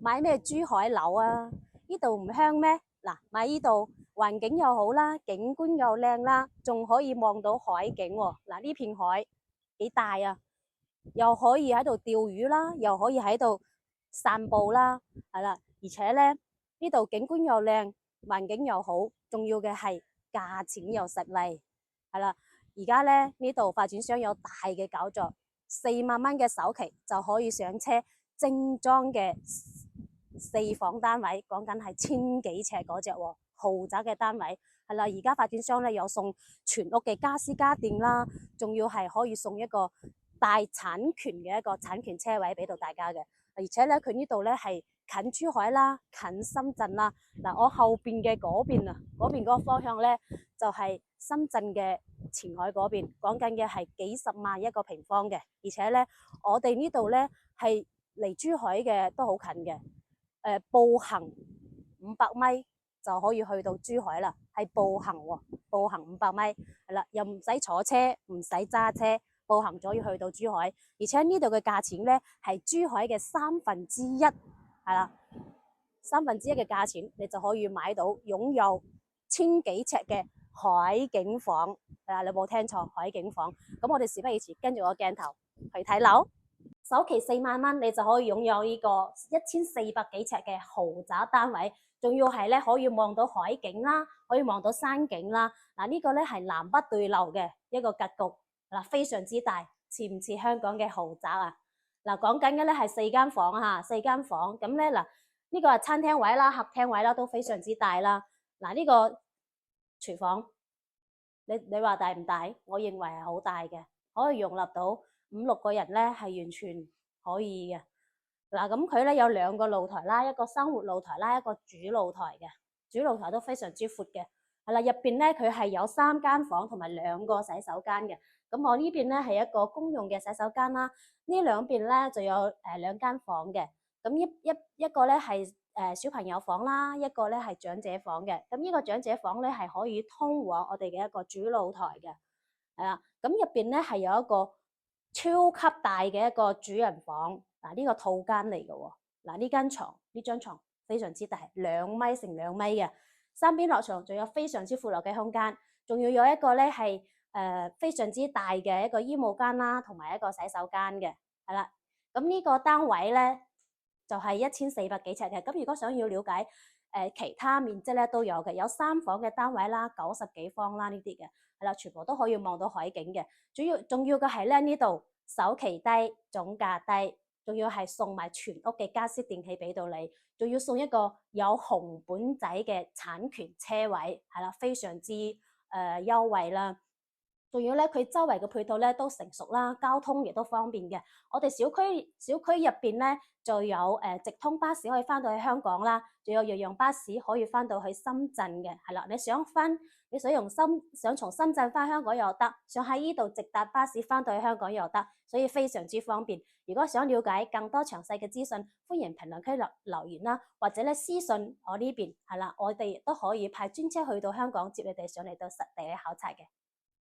買咩珠海樓啊？呢度唔香咩？嗱，買呢度環境又好啦，景觀又靚啦，仲可以望到海景喎。嗱，呢片海幾大啊？又可以喺度釣魚啦，又可以喺度散步啦，係啦。而且咧呢度景觀又靚，環境又好，重要嘅係價錢又實惠，係啦。而家咧呢度發展商有大嘅搞作，4萬蚊嘅首期就可以上車，精裝嘅4房單位，講緊係千幾尺嗰隻喎，豪宅嘅單位係啦。而家發展商咧有送全屋嘅家私家電啦，仲要係可以送一個大產權嘅一個產權車位俾到大家嘅，而且咧佢呢度咧係近珠海啦，近深圳啦。嗱，我後邊嘅嗰邊啊，嗰邊嗰個方向咧就係深圳嘅前海嗰邊，講緊嘅係幾十萬一個平方嘅，而且咧我哋呢度咧係離珠海嘅都好近嘅，步行500米就可以去到珠海啦，係步行喎，步行500米係啦，又唔使坐車，唔使揸車。步行咗要去到珠海，而且呢度嘅價錢咧係珠海嘅1/3，係啦，1/3嘅價錢你就可以買到擁有千幾尺嘅海景房，係啦，你冇聽錯，海景房。咁我哋事不宜遲，跟住我鏡頭去睇樓。首期4萬蚊，你就可以擁有呢個1400幾尺嘅豪宅單位，仲要係咧可以望到海景啦，可以望到山景啦。嗱，呢個咧係南北對流嘅一個格局。嗱，非常之大，似唔似香港嘅豪宅啊？嗱，講緊嘅咧係4間房嚇，4間房咁咧嗱，呢個係餐廳位啦、客廳位啦，都非常之大啦。嗱，呢個廚房，你話大唔大？我認為係好大嘅，可以容納到5、6個人咧，係完全可以嘅。嗱，咁佢咧有2個露台啦，一個生活露台啦，一個主露台嘅，主露台都非常之闊嘅。係啦，入邊咧佢係有3間房同埋2個洗手間嘅。咁我呢邊咧係一個公用嘅洗手間啦，呢兩邊咧就有2間房嘅。咁一個咧係小朋友房啦，一個咧係長者房嘅。咁呢個長者房咧係可以通往我哋嘅一個主露台嘅，係啦。咁入邊咧係有一個超級大嘅一個主人房，嗱，呢個套間嚟嘅喎。嗱，呢間床呢張床非常之大，2米乘2米嘅，三邊落床，仲有非常之闊落嘅空間，仲要有一個咧係非常之大嘅一個衣帽間啦，同埋一個洗手間嘅，係啦。咁呢個單位咧就係1400幾尺嘅。咁如果想要了解其他面積咧都有嘅，有3房嘅單位啦，90幾方啦呢啲嘅，係啦，全部都可以望到海景嘅。重要嘅係咧呢度首期低，總價低，仲要係送埋全屋嘅家私電器俾到你，仲要送一個有紅本仔嘅產權車位，係啦，非常之優惠啦。仲要咧，佢周圍嘅配套咧都成熟啦，交通亦都方便嘅。我哋小區入邊咧就有直通巴士可以翻到去香港啦，仲有洋巴士可以翻到去深圳嘅，係啦。你想從深圳翻香港又得，想喺呢度直達巴士翻到去香港又得，所以非常之方便。如果想了解更多詳細嘅資訊，歡迎評論區留言啦，或者咧私信我呢邊，係啦，我哋都可以派專車去到香港接你哋上嚟到實地去考察嘅。